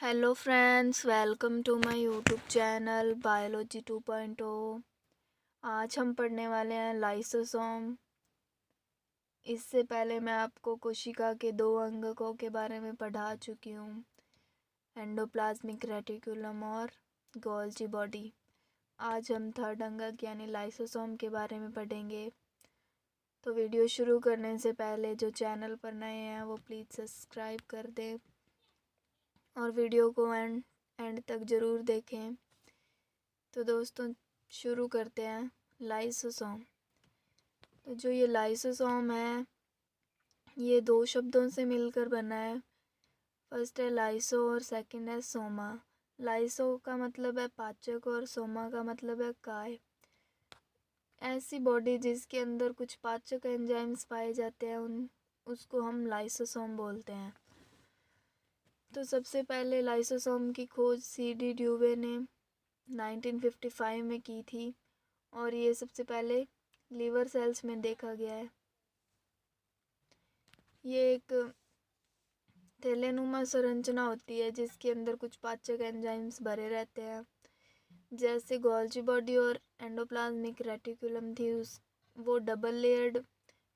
Hello friends, welcome to my YouTube channel biology 2.0। आज हम पढ़ने वाले हैं लाइसोसोम। इससे पहले मैं आपको कोशिका के दो अंगकों के बारे में पढ़ा चुकी हूँ, एंडोप्लाज्मिक रेटिकुलम और गोल्जी बॉडी। आज हम थर्ड अंगक यानी लाइसोसोम के बारे में पढ़ेंगे। तो वीडियो शुरू करने से पहले जो चैनल पर नए हैं वो प्लीज़ सब्सक्राइब कर दें और वीडियो को एंड तक ज़रूर देखें। तो दोस्तों शुरू करते हैं। लाइसोसोम। तो जो ये लाइसोसोम है ये दो शब्दों से मिलकर बना है। फर्स्ट है लाइसो और सेकंड है सोमा। लाइसो का मतलब है पाचक और सोमा का मतलब है काय। ऐसी बॉडी जिसके अंदर कुछ पाचक एंजाइम्स पाए जाते हैं उसको हम लाइसोसोम बोलते हैं। तो सबसे पहले लाइसोसोम की खोज C.D. ड्यूवे ने 1955 में की थी और ये सबसे पहले लीवर सेल्स में देखा गया है। ये एक थैलेनुमा संरचना होती है जिसके अंदर कुछ पाचक एंजाइम्स भरे रहते हैं। जैसे गोल्जी बॉडी और एंडोप्लाज्मिक रेटिकुलम थी वो डबल लेयर्ड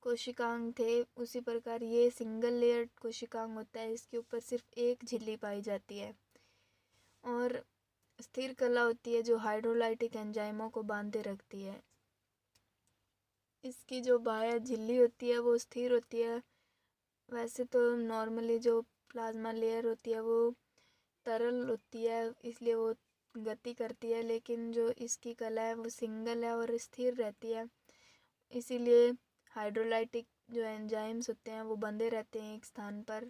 कोशिकांग थे, उसी प्रकार ये सिंगल लेयर्ड कोशिकांग होता है। इसके ऊपर सिर्फ एक झिल्ली पाई जाती है और स्थिर कला होती है जो हाइड्रोलाइटिक एंजाइमों को बांधे रखती है। इसकी जो बाह्य झिल्ली होती है वो स्थिर होती है। वैसे तो नॉर्मली जो प्लाज्मा लेयर होती है वो तरल होती है, इसलिए वो गति करती है, लेकिन जो इसकी कला है वो सिंगल है और स्थिर रहती है। इसीलिए हाइड्रोलाइटिक जो एंजाइम्स होते हैं वो बंधे रहते हैं एक स्थान पर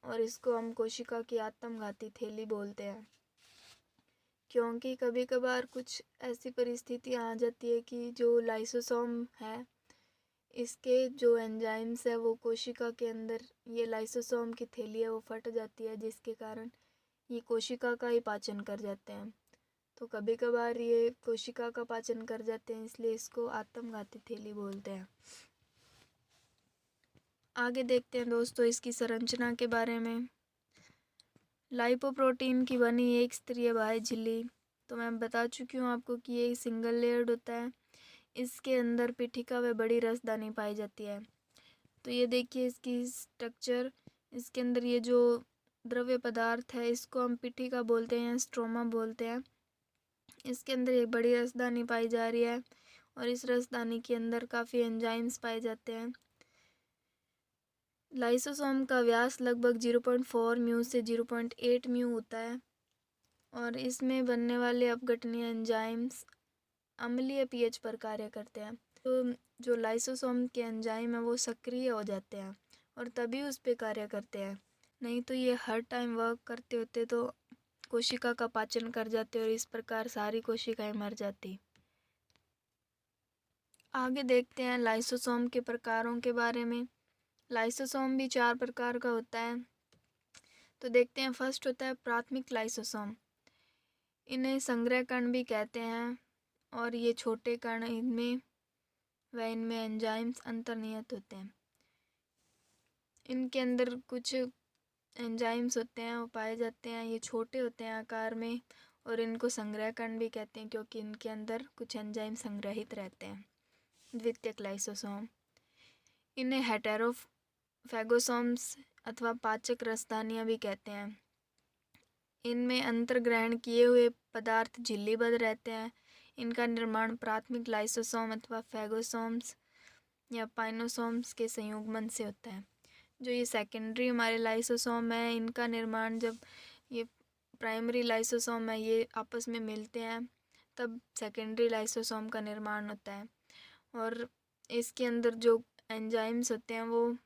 और इसको हम कोशिका की आत्मघाती थैली बोलते हैं। क्योंकि कभी कभार कुछ ऐसी परिस्थितियाँ आ जाती है कि जो लाइसोसोम है इसके जो एंजाइम्स है वो कोशिका के अंदर, ये लाइसोसोम की थैली है वो फट जाती है जिसके कारण ये कोशिका का ही पाचन कर जाते हैं। तो कभी कभार ये कोशिका का पाचन कर जाते हैं, इसलिए इसको आत्मघाती थैली बोलते हैं। आगे देखते हैं दोस्तों इसकी संरचना के बारे में। लाइपोप्रोटीन की बनी एक स्तरीय बाह्य झिल्ली, तो मैं बता चुकी हूँ आपको कि ये सिंगल लेयर्ड होता है। इसके अंदर पीठिका व बड़ी रसदानी पाई जाती है। तो ये देखिए इसकी स्ट्रक्चर, इसके अंदर ये जो द्रव्य पदार्थ है इसको हम पीठिका बोलते हैं, स्ट्रोमा बोलते हैं। इसके अंदर एक बड़ी रसदानी पाई जा रही है और इस रसदानी के अंदर काफ़ी एंजाइम्स पाए जाते हैं। लाइसोसोम का व्यास लगभग 0.4 म्यू से 0.8 म्यू होता है और इसमें बनने वाले अपघटनीय एंजाइम्स अम्लीय पीएच पर कार्य करते हैं। तो जो लाइसोसोम के एंजाइम है वो सक्रिय हो जाते हैं और तभी उस पर कार्य करते हैं, नहीं तो ये हर टाइम वर्क करते होते तो कोशिका का पाचन कर जाते और इस प्रकार सारी कोशिकाएं मर जाती। आगे देखते हैं लाइसोसोम के प्रकारों के बारे में। लाइसोसोम भी 4 प्रकार का होता है। तो देखते हैं, फर्स्ट होता है प्राथमिक लाइसोसोम। इन्हें संग्रह कण भी कहते हैं और ये छोटे कण इनमें एंजाइम्स अंतर्निहित होते हैं। इनके अंदर कुछ एंजाइम्स होते हैं वो पाए जाते हैं, ये छोटे होते हैं आकार में और इनको संग्रह कण भी कहते हैं क्योंकि इनके अंदर कुछ एंजाइम संग्रहित रहते हैं। द्वितीयक लाइसोसोम, इन्हें हेटेरोफैगोसोम्स अथवा पाचक रसदानियाँ भी कहते हैं। इनमें अंतर्ग्रहण किए हुए पदार्थ झिल्लीबद्ध रहते हैं। इनका निर्माण प्राथमिक लाइसोसोम अथवा फैगोसोम्स या पाइनोसोम्स के संयुग्मन से होता है। जो ये सेकेंडरी हमारे लाइसोसोम है इनका निर्माण जब ये प्राइमरी लाइसोसोम है ये आपस में मिलते हैं तब सेकेंडरी लाइसोसोम का निर्माण होता है। और इसके अंदर जो एंजाइम्स होते हैं वो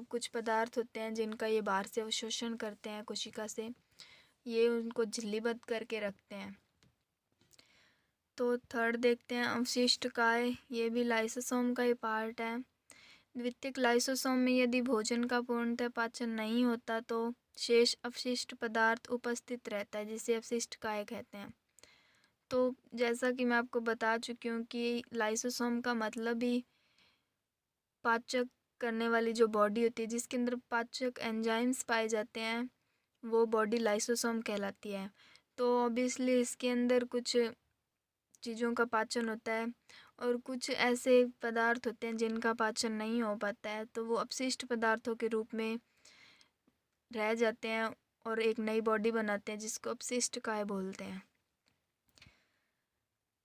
कुछ पदार्थ होते हैं जिनका ये बाहर से अवशोषण करते हैं कोशिका से, ये उनको झिल्लीबद्ध करके रखते हैं। तो थर्ड देखते हैं अवशिष्ट काय, ये भी लाइसोसोम का ही पार्ट है। द्वितीयक लाइसोसोम में यदि भोजन का पूर्णतः पाचन नहीं होता तो शेष अवशिष्ट पदार्थ उपस्थित रहता है जिसे अवशिष्ट काय कहते हैं। तो जैसा कि मैं आपको बता चुकी हूँ कि लाइसोसोम का मतलब ही पाचक करने वाली जो बॉडी होती है जिसके अंदर पाचक एंजाइम्स पाए जाते हैं वो बॉडी लाइसोसोम कहलाती है। तो ऑब्वियसली इसके अंदर कुछ चीज़ों का पाचन होता है और कुछ ऐसे पदार्थ होते हैं जिनका पाचन नहीं हो पाता है, तो वो अपशिष्ट पदार्थों के रूप में रह जाते हैं और एक नई बॉडी बनाते हैं जिसको अपशिष्ट काय बोलते हैं।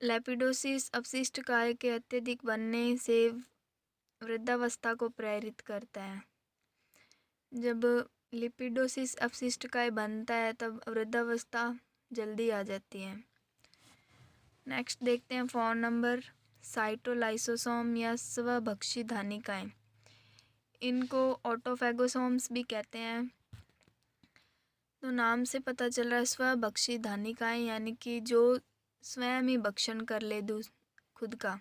लेपिडोसिस अपशिष्ट काय के अत्यधिक बनने से वृद्धावस्था को प्रेरित करता है। जब लिपिडोसिस अपशिष्ट काय बनता है तब वृद्धावस्था जल्दी आ जाती है। नेक्स्ट देखते हैं फ़ोन नंबर। साइटोलाइसोसोम या स्वभक्षी धानिकाएँ, इनको ऑटोफैगोसोम्स भी कहते हैं। तो नाम से पता चल रहा है स्वभक्षी धानिकाएँ यानी कि जो स्वयं ही भक्षण कर ले खुद का।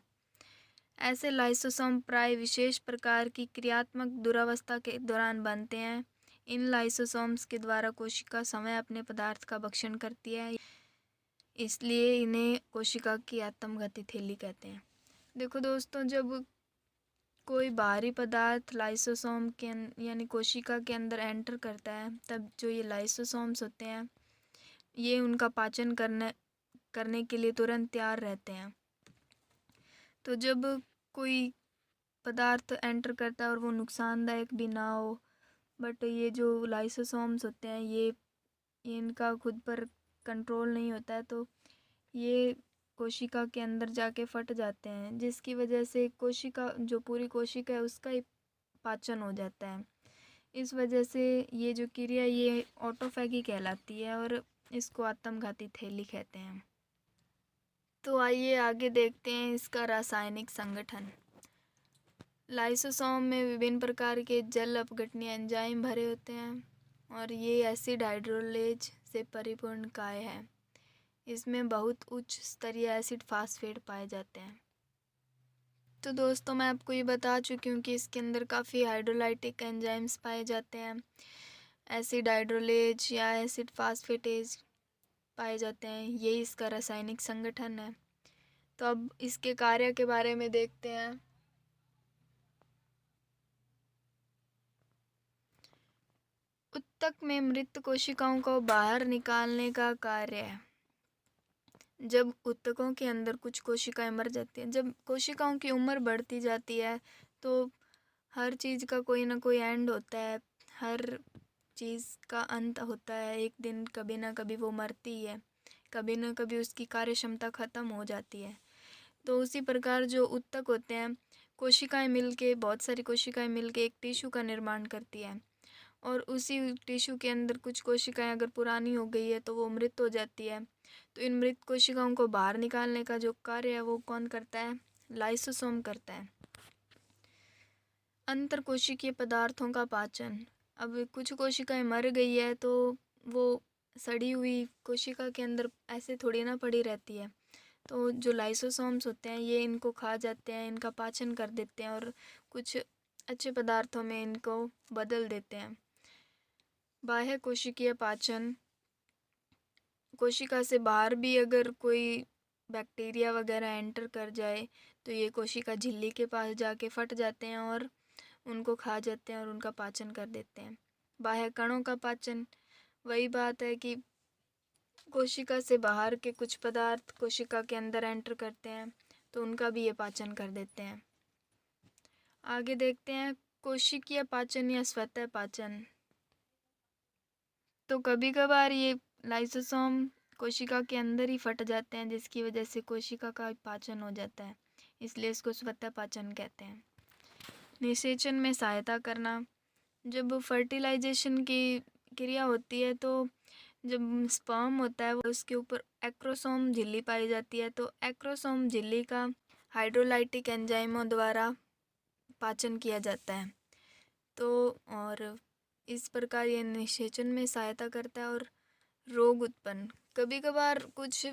ऐसे लाइसोसोम प्राय विशेष प्रकार की क्रियात्मक दुरावस्था के दौरान बनते हैं। इन लाइसोसोम्स के द्वारा कोशिका समय अपने पदार्थ का भक्षण करती है, इसलिए इन्हें कोशिका की आत्मघाती थैली कहते हैं। देखो दोस्तों, जब कोई बाहरी पदार्थ लाइसोसोम के यानी कोशिका के अंदर एंटर करता है, तब जो ये लाइसोसोम्स होते हैं ये उनका पाचन करने के लिए तुरंत तैयार रहते हैं। तो जब कोई पदार्थ एंटर करता है और वो नुकसानदायक भी ना हो, बट ये जो लाइसोसोम्स होते हैं ये इनका खुद पर कंट्रोल नहीं होता है, तो ये कोशिका के अंदर जाके फट जाते हैं, जिसकी वजह से कोशिका जो पूरी कोशिका है उसका ही पाचन हो जाता है। इस वजह से ये जो क्रिया ये ऑटोफैगी कहलाती है और इसको आत्मघाती थैली कहते हैं। तो आइए आगे देखते हैं इसका रासायनिक संगठन। लाइसोसोम में विभिन्न प्रकार के जल अपघटनीय एंजाइम भरे होते हैं और ये एसिड हाइड्रोलेज से परिपूर्ण काय है। इसमें बहुत उच्च स्तरीय एसिड फास्फेट पाए जाते हैं। तो दोस्तों, मैं आपको ये बता चुकी हूँ कि इसके अंदर काफ़ी हाइड्रोलाइटिक एंजाइम्स पाए जाते हैं, एसिड हाइड्रोलेज या एसिड फास्फेटेज पाए जाते हैं। यही इसका रासायनिक संगठन है। तो अब इसके कार्य के बारे में देखते हैं। ऊतक में मृत कोशिकाओं को बाहर निकालने का कार्य है। जब ऊतकों के अंदर कुछ कोशिकाएं मर जाती हैं, जब कोशिकाओं की उम्र बढ़ती जाती है तो हर चीज़ का कोई ना कोई एंड होता है, हर चीज़ का अंत होता है। एक दिन कभी ना कभी वो मरती है, कभी ना कभी उसकी कार्य क्षमता ख़त्म हो जाती है। तो उसी प्रकार जो ऊतक होते हैं, कोशिकाएं मिलके, बहुत सारी कोशिकाएं मिलके एक टिश्यू का निर्माण करती है और उसी टिश्यू के अंदर कुछ कोशिकाएं अगर पुरानी हो गई है तो वो मृत हो जाती है। तो इन मृत कोशिकाओं को बाहर निकालने का जो कार्य है वो कौन करता है? लाइसोसोम करता है। अंतर कोशिकीय पदार्थों का पाचन। अब कुछ कोशिकाएं मर गई है तो वो सड़ी हुई कोशिका के अंदर ऐसे थोड़ी ना पड़ी रहती है, तो जो लाइसोसोम्स होते हैं ये इनको खा जाते हैं, इनका पाचन कर देते हैं और कुछ अच्छे पदार्थों में इनको बदल देते हैं। बाह्य कोशिकीय पाचन। कोशिका से बाहर भी अगर कोई बैक्टीरिया वगैरह एंटर कर जाए तो ये कोशिका झिल्ली के पास जाके फट जाते हैं और उनको खा जाते हैं और उनका पाचन कर देते हैं। बाह्य कणों का पाचन। वही बात है कि कोशिका से बाहर के कुछ पदार्थ कोशिका के अंदर एंटर करते हैं तो उनका भी ये पाचन कर देते हैं। आगे देखते हैं कोशिकीय पाचन या स्वतः पाचन। तो कभी कभार ये लाइसोसोम कोशिका के अंदर ही फट जाते हैं जिसकी वजह से कोशिका का पाचन हो जाता है, इसलिए इसको स्वतः पाचन कहते हैं। निषेचन में सहायता करना। जब फर्टिलाइजेशन की क्रिया होती है तो जब स्पर्म होता है वो उसके ऊपर एक्रोसोम झिल्ली पाई जाती है, तो एक्रोसोम झिल्ली का हाइड्रोलाइटिक एंजाइमों द्वारा पाचन किया जाता है। तो और इस प्रकार ये निषेचन में सहायता करता है। और रोग उत्पन्न। कभी कभार कुछ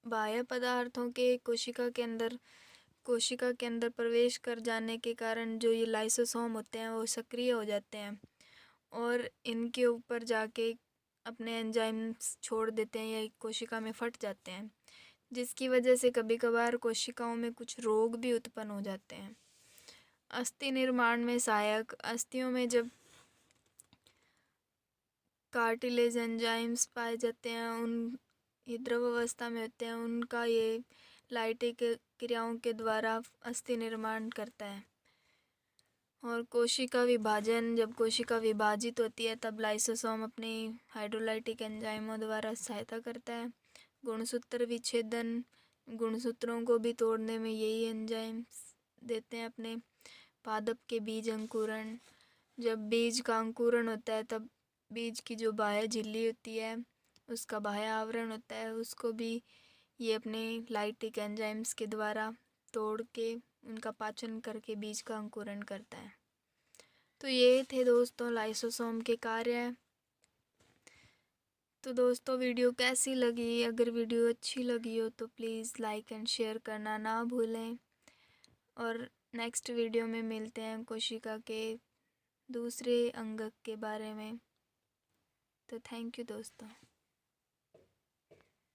बाह्य पदार्थों के कोशिका के अंदर प्रवेश कर जाने के कारण जो ये लाइसोसोम होते हैं वो सक्रिय हो जाते हैं और इनके ऊपर जाके अपने एंजाइम्स छोड़ देते हैं या कोशिका में फट जाते हैं, जिसकी वजह से कभी कभार कोशिकाओं में कुछ रोग भी उत्पन्न हो जाते हैं। अस्थि निर्माण में सहायक। अस्थियों में जब कार्टिलेज एंजाइम्स पाए जाते हैं, उन ये द्रव अवस्था में होते हैं, उनका ये लाइटिक क्रियाओं के द्वारा अस्थि निर्माण करता है। और कोशिका विभाजन, जब कोशिका विभाजित होती है तब लाइसोसोम अपनी हाइड्रोलाइटिक एंजाइमों द्वारा सहायता करता है। गुणसूत्र विच्छेदन, गुणसूत्रों को भी तोड़ने में यही एंजाइम्स देते हैं अपने। पादप के बीज अंकुरण, जब बीज का अंकुरण होता है तब बीज की जो बाह्य झिल्ली होती है, उसका बाह्य आवरण होता है, उसको भी ये अपने लाइटिक एंजाइम्स के द्वारा तोड़ के उनका पाचन करके बीज का अंकुरण करता है। तो ये थे दोस्तों लाइसोसोम के कार्य। तो दोस्तों वीडियो कैसी लगी? अगर वीडियो अच्छी लगी हो तो प्लीज़ लाइक एंड शेयर करना ना भूलें। और नेक्स्ट वीडियो में मिलते हैं कोशिका के दूसरे अंग के बारे में। तो थैंक यू दोस्तों।